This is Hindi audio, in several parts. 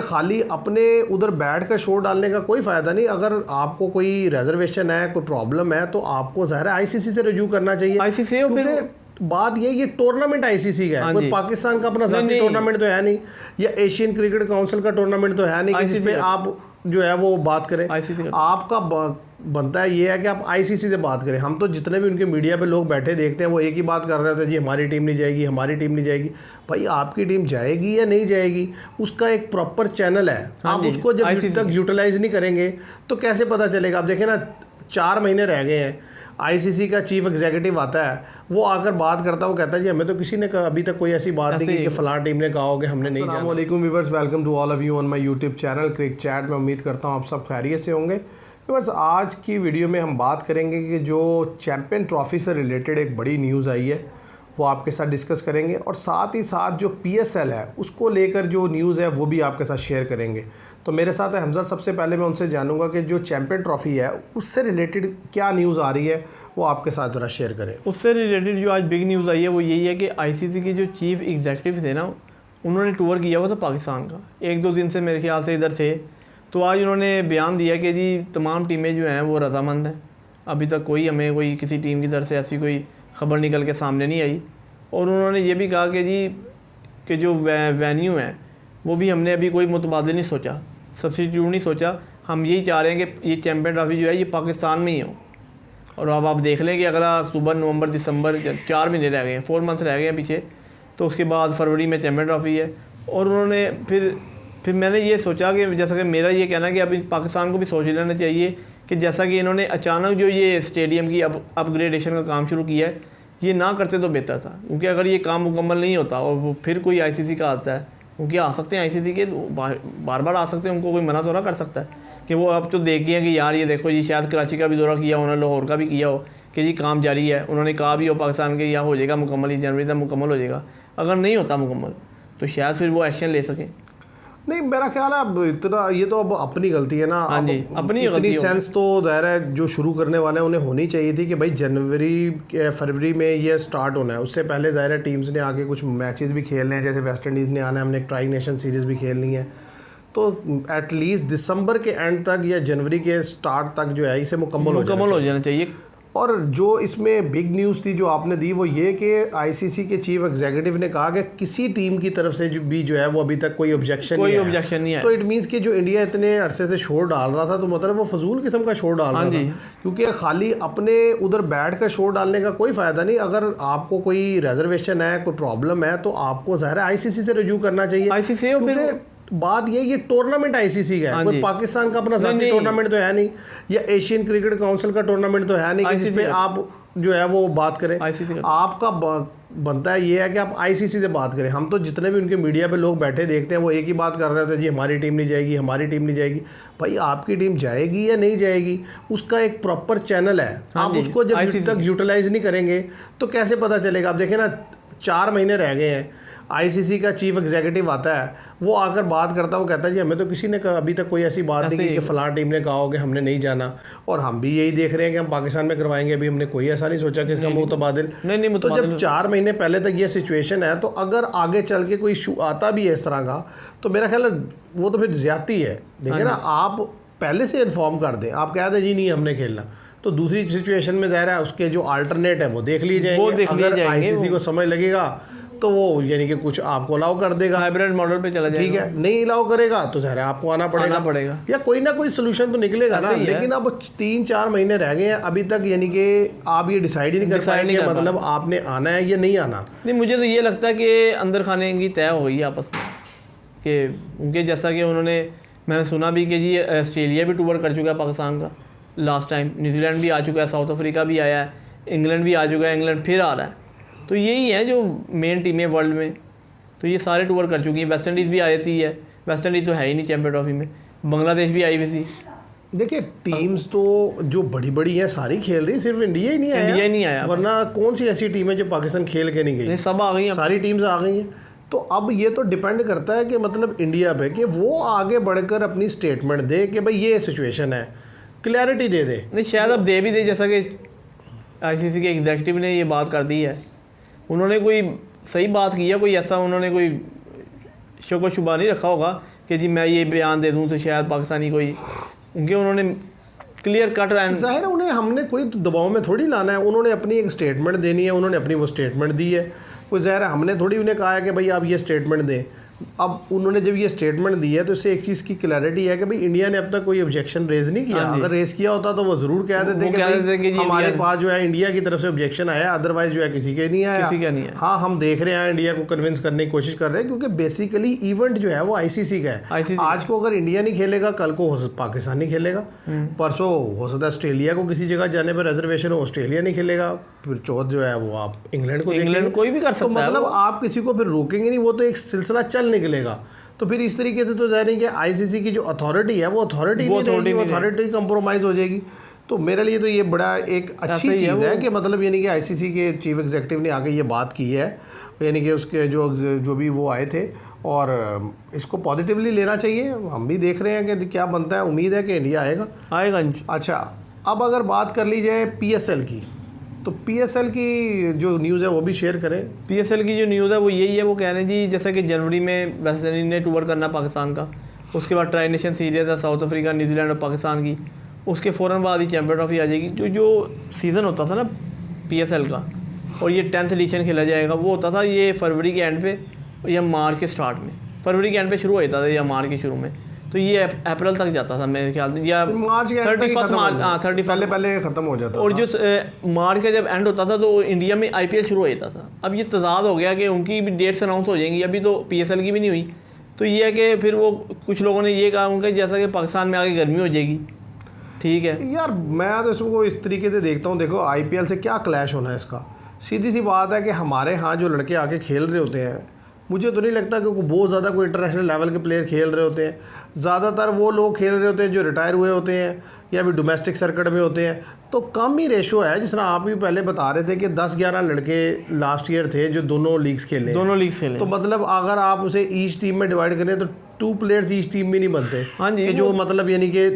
खाली अपने उधर बैठ कर शो डालने का कोई फ़ायदा नहीं। अगर आपको कोई रिजर्वेशन है, कोई प्रॉब्लम है, तो आपको ज़ाहिर है आईसीसी से रजू करना चाहिए। आईसीसी क्योंकि बात ये टूर्नामेंट आईसीसी का है, कोई पाकिस्तान का अपना ज़ाती टूर्नामेंट तो है नहीं, या एशियन क्रिकेट काउंसिल का टूर्नामेंट तो है नहीं कि जिसपे आप जो है वो बात करें। आपका बनता है ये है कि आप आईसीसी से बात करें। हम तो जितने भी उनके मीडिया पे लोग बैठे देखते हैं वो एक ही बात कर रहे होते हैं, जी हमारी टीम नहीं जाएगी, हमारी टीम नहीं जाएगी। भाई आपकी टीम जाएगी या नहीं जाएगी उसका एक प्रॉपर चैनल है। आप उसको जब तक यूटिलाइज नहीं करेंगे तो कैसे पता चलेगा। आप देखें ना, 4 महीने रह गए हैं, आईसीसी का चीफ एग्जीक्यूटिव आता है, वो आकर बात करता है, वो कहता है जी हमें तो किसी ने अभी तक कोई ऐसी बात नहीं की कि फलां टीम ने कहा हो कि हमने नहीं जाना। अस्सलाम वालेकुम viewers, welcome to all of you on my YouTube channel Cric Chat. मैं उम्मीद करता हूँ आप सब खैरियत से होंगे। व्यूअर्स, आज की वीडियो में हम बात करेंगे कि जो चैम्पियन ट्रॉफ़ी से रिलेटेड एक बड़ी न्यूज़ आई है वो आपके साथ डिस्कस करेंगे, और साथ ही साथ जो पीएसएल है उसको लेकर जो न्यूज़ है वो भी आपके साथ शेयर करेंगे। तो मेरे साथ है हमजा। सबसे पहले मैं उनसे जानूंगा कि जो चैम्पियन ट्रॉफ़ी है उससे रिलेटेड क्या न्यूज़ आ रही है वो आपके साथ ज़रा शेयर करें। उससे रिलेटेड जो आज बिग न्यूज़ आई है वो यही है कि आईसीसी के जो चीफ एग्जीक्यूटिव थे ना, उन्होंने टूर किया हुआ था पाकिस्तान का, 1-2 दिन से मेरे ख्याल से इधर थे। तो आज उन्होंने बयान दिया कि जी तमाम टीमें जो हैं वो रज़ामंद हैं। अभी तक कोई किसी टीम की तरफ से ऐसी कोई ख़बर निकल के सामने नहीं आई। और उन्होंने ये भी कहा कि जी कि जो वेन्यू है वो भी हमने अभी कोई मुतबादल नहीं सोचा, सब्सिट्यूट नहीं सोचा। हम यही चाह रहे हैं कि ये चैम्पियन ट्रॉफ़ी जो है ये पाकिस्तान में ही हो। और अब आप देख लें कि अगला अक्टूबर, नवंबर, दिसंबर 4 महीने रह गए हैं, 4 मंथ्स रह गए हैं पीछे। तो उसके बाद फरवरी में चैम्पियन ट्रॉफ़ी है। और उन्होंने फिर मैंने ये सोचा कि जैसा कि मेरा ये कहना है कि अभी पाकिस्तान को भी सोच लेना चाहिए कि जैसा कि इन्होंने अचानक जो ये स्टेडियम की अपग्रेडेशन का काम शुरू किया है, ये ना करते तो बेहतर था। क्योंकि अगर ये काम मुकम्मल नहीं होता और वो फिर कोई आईसीसी का आता है, क्योंकि आ सकते हैं आईसीसी के बार बार आ सकते हैं, उनको कोई मना तो ना कर सकता है कि वो अब तो देख गए कि यार ये देखो जी शायद कराची का भी दौरा किया उन्होंने, लाहौर का भी किया हो कि जी काम जारी है। उन्होंने कहा भी हो पाकिस्तान के या हो जाएगा मुकम्मल, ही जनवरी तक मुकम्मल हो जाएगा। अगर नहीं होता मुकम्मल तो शायद फिर वो एक्शन ले सकें। नहीं, मेरा ख्याल है अब इतना ये तो अब अपनी गलती है ना। हाँ जी, अपनी इतनी सेंस तो दायरा है जो शुरू करने वाले हैं उन्हें होनी चाहिए थी कि भाई फरवरी में ये स्टार्ट होना है। उससे पहले ज़ाहिर टीम्स ने आगे कुछ मैचेस भी खेलने हैं, जैसे वेस्ट इंडीज़ ने आना है, हमने एक ट्राई नेशन सीरीज़ भी खेलनी है। तो एटलीस्ट दिसंबर के एंड तक या जनवरी के स्टार्ट तक जो है इसे मुकम्मल हो जाना चाहिए। और जो इसमें बिग न्यूज़ थी जो आपने दी वो ये कि आईसीसी के चीफ एग्जीक्यूटिव ने कहा कि किसी टीम की तरफ से जो है वो अभी तक कोई ऑब्जेक्शन नहीं है। तो इट मीन्स कि जो इंडिया इतने अरसे से शोर डाल रहा था तो मतलब वो फजूल किस्म का शोर डाल रहा था। क्योंकि खाली अपने उधर बैठ कर शोर डालने का कोई फ़ायदा नहीं। अगर आपको कोई रिजर्वेशन है, कोई प्रॉब्लम है, तो आपको ज़ाहिर है आईसीसी से रजू करना चाहिए। आईसीसी बात ये टूर्नामेंट आईसीसी का है, कोई पाकिस्तान का अपना ज़ाती टूर्नामेंट तो है नहीं, या एशियन क्रिकेट काउंसिल का टूर्नामेंट तो है नहीं कि जिसपे आप जो है वो बात करें। आपका बनता है ये है कि आप आईसीसी से बात करें। हम तो जितने भी उनके मीडिया पे लोग बैठे देखते हैं वो एक ही बात कर रहे होते हैं, जी हमारी टीम नहीं जाएगी, हमारी टीम नहीं जाएगी। भाई आपकी टीम जाएगी या नहीं जाएगी उसका एक प्रॉपर चैनल है। आप उसको जब तक यूटिलाइज नहीं करेंगे तो कैसे पता चलेगा। आप देखें ना, 4 महीने रह गए हैं, आईसीसी का चीफ एग्जीक्यूटिव आता है, वो आकर बात करता है, वो कहता है जी हमें तो किसी ने अभी तक कोई ऐसी बात नहीं की कि फलां टीम ने कहा हो कि हमने नहीं जाना। और हम भी यही देख रहे हैं कि हम पाकिस्तान में करवाएंगे। अभी हमने कोई ऐसा नहीं सोचा कि इसका मुतबादिल नहीं। तो जब 4 महीने पहले तक ये सिचुएशन है तो अगर आगे चल के कोई इशू आता भी है इस तरह का तो मेरा ख्याल है वो तो फिर ज्यादती है। देखिए ना, आप पहले से इन्फॉर्म कर दें, आप कह दें जी नहीं हमने खेलना, तो दूसरी सिचुएशन में ज़ाहिर है उसके जो अल्टरनेट है वो देख ली जाएंगे। अगर आईसीसी को समझ लगेगा तो वो यानी कि कुछ आपको अलाउ कर देगा, हाइब्रिड मॉडल पे चला जाएगा। ठीक है, नहीं अलाउ करेगा तो ज़ाहिर है आपको आना पड़ेगा या कोई ना कोई सोल्यूशन तो निकलेगा ना। लेकिन अब 3-4 महीने रह गए हैं अभी तक, यानी कि आप ये डिसाइड ही नहीं कर पाएंगे मतलब आपने आना है या नहीं आना। नहीं, मुझे तो ये लगता है कि अंदर खाने की तय हो गई है आपस में कि उनके जैसा कि मैंने सुना भी कि जी ऑस्ट्रेलिया भी टूर कर चुका है पाकिस्तान का लास्ट टाइम, न्यूजीलैंड भी आ चुका है, साउथ अफ्रीका भी आया है, इंग्लैंड भी आ चुका है, इंग्लैंड फिर आ रहा है। तो यही है जो मेन टीमें वर्ल्ड में, तो ये सारे टूर कर चुकी हैं। वेस्ट इंडीज़ भी आ जाती है, वेस्ट इंडीज़ तो है ही नहीं चैम्पियन ट्रॉफी में, बांग्लादेश भी आई हुई थी। देखिए टीम्स तो जो बड़ी बड़ी हैं सारी खेल रही, सिर्फ इंडिया ही नहीं आया। वरना कौन सी ऐसी टीम है जो पाकिस्तान खेल के नहीं गई? सब आ गई, सारी टीम्स आ गई हैं। तो अब ये तो डिपेंड करता है कि मतलब इंडिया पे कि वो आगे बढ़कर अपनी स्टेटमेंट दे कि भाई ये सिचुएशन है, क्लैरिटी दे दे। नहीं, शायद अब दे भी दे, जैसा कि आईसीसी के एग्जीक्यूटिव ने ये बात कर दी है। उन्होंने कोई सही बात की है, कोई ऐसा उन्होंने कोई शक व शुबा नहीं रखा होगा कि जी मैं ये बयान दे दूँ तो शायद पाकिस्तानी कोई उन्होंने क्लियर कट एंड ज़ाहिर है उन्हें हमने कोई दबाव में थोड़ी लाना है, उन्होंने अपनी एक स्टेटमेंट देनी है, उन्होंने अपनी वो स्टेटमेंट दी है। कोई ज़ाहिर है हमने थोड़ी उन्हें कहा है कि भाई आप ये स्टेटमेंट दें। अब उन्होंने जब ये स्टेटमेंट दी है तो इससे एक चीज़ की क्लैरिटी है कि भाई इंडिया ने अब तक कोई ऑब्जेक्शन रेज़ नहीं किया। अगर रेज़ किया होता तो वो ज़रूर कह देते कि हमारे पास जो है इंडिया की तरफ से ऑब्जेक्शन आया, अदरवाइज जो है किसी के नहीं आया। हाँ, हम देख रहे हैं, इंडिया को कन्विंस करने की कोशिश कर रहे हैं, क्योंकि बेसिकली इवेंट जो है वो आईसीसी का है। आज को अगर इंडिया नहीं खेलेगा, कल को पाकिस्तान नहीं खेलेगा, परसों हो सकता है ऑस्ट्रेलिया को किसी जगह जाने पर रिजर्वेशन हो, ऑस्ट्रेलिया नहीं खेलेगा, फिर चौथ जो है वो आप इंग्लैंड को देखेंगे, कोई भी कर सकता है। तो मतलब आप किसी को फिर रोकेंगे नहीं, वो तो एक सिलसिला चल निकलेगा। तो फिर इस तरीके से तो जाहिर है कि आईसीसी की जो अथॉरिटी है वो अथॉरिटी कंप्रोमाइज़ हो जाएगी। तो मेरे लिए तो ये बड़ा एक अच्छी चीज़ है कि मतलब यानी कि आईसीसी के चीफ एग्जीक्यूटिव ने आके ये बात की है, यानी कि उसके जो भी वो आए थे, और इसको पॉजिटिवली लेना चाहिए। हम भी देख रहे हैं कि क्या बनता है, उम्मीद है कि इंडिया आएगा। अच्छा, अब अगर बात कर ली जाए पीएसएल की, तो पीएसएल की जो न्यूज़ है वो भी शेयर करें। पीएसएल की जो न्यूज़ है वो यही है, वो कह रहे हैं जी जैसा कि जनवरी में वेस्ट इंडीज़ ने टूर करना पाकिस्तान का, उसके बाद ट्राई नेशन सीरीज़ है साउथ अफ्रीका, न्यूजीलैंड और पाकिस्तान की, उसके फ़ौरन बाद ही चैम्पियन ट्रॉफी आ जाएगी। जो सीज़न होता था ना पीएसएल का, और ये 10th एडिशन खेला जाएगा, वो होता था ये फरवरी के एंड पे या मार्च के स्टार्ट में, फरवरी के एंड पे शुरू हो जाता था या मार्च के शुरू में, तो ये अप्रैल तक जाता था मेरे ख्याल में, या मार्च के 31 मार्च, हाँ 30 पहले ख़त्म हो जाता था। और जो मार्च का जब एंड होता था तो इंडिया में आईपीएल शुरू हो जाता था। अब ये तजाद हो गया कि उनकी भी डेट्स अनाउंस हो जाएंगी, अभी तो पीएसएल की भी नहीं हुई। तो ये है कि फिर वो कुछ लोगों ने ये कहा उनका जैसा कि पाकिस्तान में आगे गर्मी हो जाएगी। ठीक है यार, मैं तो इसको इस तरीके से देखता हूँ, देखो आईपीएल से क्या क्लैश होना है इसका। सीधी सी बात है कि हमारे यहाँ जो लड़के आके खेल रहे होते हैं, मुझे तो नहीं लगता कि बहुत ज़्यादा कोई इंटरनेशनल लेवल के प्लेयर खेल रहे होते हैं। ज़्यादातर वो लोग खेल रहे होते हैं जो रिटायर हुए होते हैं या भी डोमेस्टिक सर्किट में होते हैं। तो कम ही रेशो है, जिस तरह आप भी पहले बता रहे थे कि 10-11 लड़के लास्ट ईयर थे जो दोनों लीग्स खेले। तो मतलब अगर आप उसे ईच टीम में डिवाइड करें तो 2 प्लेयर्स ईच टीम में नहीं बनते। हाँ जी, कि जो मतलब यानी कि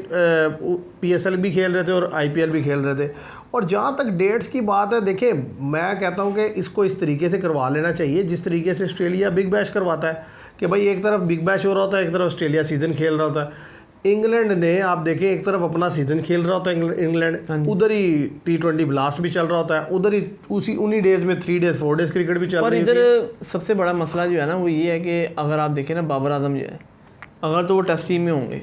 पीएसएल भी खेल रहे थे और आईपीएल भी खेल रहे थे। और जहाँ तक डेट्स की बात है, देखिए मैं कहता हूँ कि इसको इस तरीके से करवा लेना चाहिए जिस तरीके से ऑस्ट्रेलिया बिग बैश करवाता है, कि भाई एक तरफ बिग बैश हो रहा होता है, एक तरफ ऑस्ट्रेलिया सीज़न खेल रहा होता है। इंग्लैंड ने आप देखें एक तरफ अपना सीज़न खेल रहा होता है इंग्लैंड, उधर ही T20 ब्लास्ट भी चल रहा होता है, उधर ही उन्हीं डेज़ में 3 डेज़ 4 डेज़ क्रिकेट भी चल रही है। पर इधर सबसे बड़ा मसला जो है ना वो ये है कि अगर आप देखें ना बाबर आजम जो है, अगर तो वो टेस्ट टीम में होंगे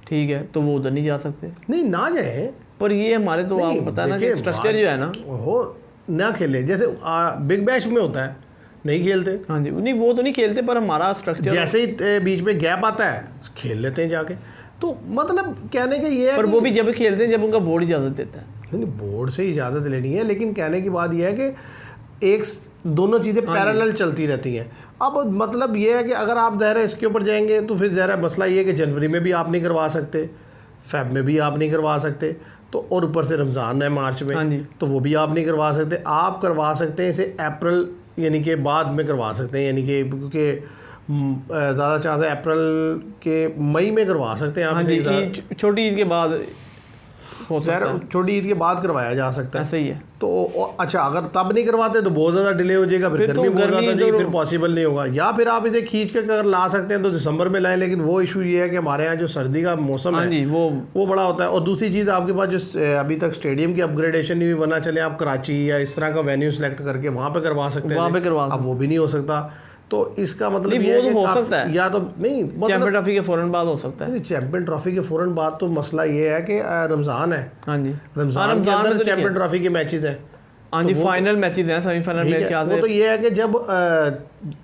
ठीक है तो वो उधर नहीं जा सकते, नहीं ना जाए। पर ये हमारे तो आपको पता है ना कि स्ट्रक्चर जो है ना हो ना खेले, जैसे बिग बैश में होता है नहीं खेलते। हाँ जी, नहीं वो तो नहीं खेलते, पर हमारा स्ट्रक्चर जैसे ही बीच में गैप आता है खेल लेते हैं जाके। तो मतलब कहने का ये है, पर वो भी जब खेलते हैं जब उनका बोर्ड इजाज़त देता है। नहीं, बोर्ड से इजाज़त लेनी है, लेकिन कहने की बात यह है कि एक दोनों चीज़ें पैरेलल चलती रहती हैं। अब मतलब ये है कि अगर आप ज़ाहिर है इसके ऊपर जाएंगे तो फिर ज़ाहिर मसला ये है कि जनवरी में भी आप नहीं करवा सकते, फेब में भी आप नहीं करवा सकते, तो और ऊपर से रमज़ान है मार्च में, तो वो भी आप नहीं करवा सकते। आप करवा सकते हैं इसे अप्रैल यानी कि बाद में करवा सकते हैं, यानी कि क्योंकि ज़्यादा चांस है अप्रैल के मई में करवा सकते हैं आप। छोटी ईद के बाद, छोटी ईद के बाद करवाया जा सकता है। सही है। तो अच्छा, अगर तब नहीं करवाते तो बहुत ज़्यादा डिले हो जाएगा, फिर गर्मी बहुत ज़्यादा जाएगी, फिर पॉसिबल नहीं होगा। या फिर आप इसे खींच के अगर ला सकते हैं तो दिसंबर में लाएं, लेकिन वो इशू ये है कि हमारे यहाँ जो सर्दी का मौसम है वो बड़ा होता है। और दूसरी चीज़ आपके पास जो अभी तक स्टेडियम की अपग्रेडेशन नहीं हुई, वरना चले आप कराची या इस तरह का वेन्यू सेलेक्ट करके वहाँ पर करवा सकते हैं, अब वो भी नहीं हो सकता। तो इसका मतलब ये है हो सकता है, या तो नहीं चैंपियन ट्रॉफी के फ़ौरन बाद हो सकता है। चैंपियन ट्रॉफी के फ़ौरन बाद तो मसला ये है कि रमज़ान है। हाँ जी, रमज़ान के अंदर चैंपियन ट्रॉफी के मैचेस हैं। हाँ जी, फाइनल मैचेस हैं, सेमीफाइनल मैच याद है। वो तो ये है कि जब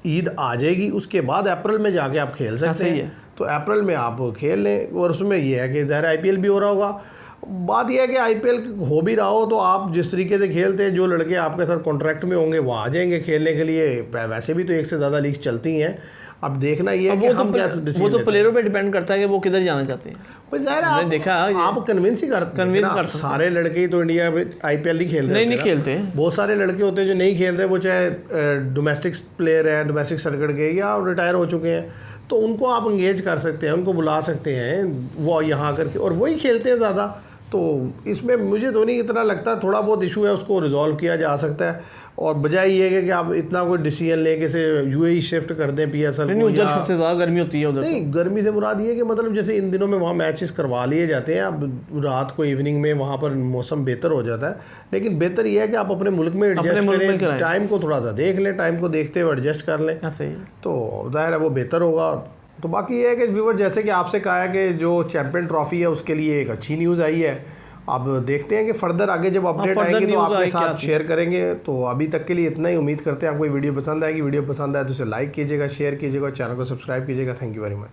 ईद आ जाएगी उसके बाद अप्रैल में जाके आप खेल सकते हैं, तो अप्रैल में आप खेल लें। और उसमें ये है कि ज़ाहिर आईपीएल भी हो रहा होगा। बात यह है कि आईपीएल हो भी रहा हो तो आप जिस तरीके से खेलते हैं, जो लड़के आपके साथ कॉन्ट्रैक्ट में होंगे वो आ जाएंगे खेलने के लिए। वैसे भी तो एक से ज़्यादा लीग्स चलती हैं, अब देखना ये है कि हम क्या डिसीजन। वो तो प्लेयरों पे डिपेंड करता है कि वो किधर जाना चाहते हैं। भाई ज़ाहिर है देखा आप कन्विंस ही कर सारे लड़के ही तो इंडिया में आईपीएल नहीं खेल रहे, नहीं खेलते। बहुत सारे लड़के होते हैं जो नहीं खेल रहे, वो चाहे डोमेस्टिक प्लेयर है, डोमेस्टिक सर्किट के, या रिटायर हो चुके हैं, तो उनको आप इंगेज कर सकते हैं, उनको बुला सकते हैं, वो यहाँ करके और वही खेलते हैं ज़्यादा। तो इसमें मुझे तो नहीं इतना लगता, थोड़ा बहुत इशू है उसको रिजॉल्व किया जा सकता है। और बजाय ये है कि आप इतना कोई डिसीजन लेके से यूएई शिफ्ट कर दें पीएसएल को, उधर सबसे ज़्यादा गर्मी होती है उधर। नहीं, गर्मी से मुराद ये कि मतलब जैसे इन दिनों में वहाँ मैचेस करवा लिए जाते हैं, अब रात को इवनिंग में वहाँ पर मौसम बेहतर हो जाता है, लेकिन बेहतर ये है कि आप अपने मुल्क में एडजस्ट करें, टाइम को थोड़ा सा देख लें, टाइम को देखते हुए एडजस्ट कर लें, तो जाहिर है वो बेहतर होगा। तो बाकी ये है कि व्यूअर, जैसे कि आपसे कहा है कि जो चैंपियन ट्रॉफी है उसके लिए एक अच्छी न्यूज़ आई है। अब देखते हैं कि फर्दर आगे जब अपडेट आएंगे तो आपके साथ शेयर करेंगे। तो अभी तक के लिए इतना ही, उम्मीद करते हैं आपको ये वीडियो पसंद आएगी। वीडियो पसंद आए तो उसे लाइक कीजिएगा, शेयर कीजिएगा, चैनल को सब्सक्राइब कीजिएगा। Thank you very much.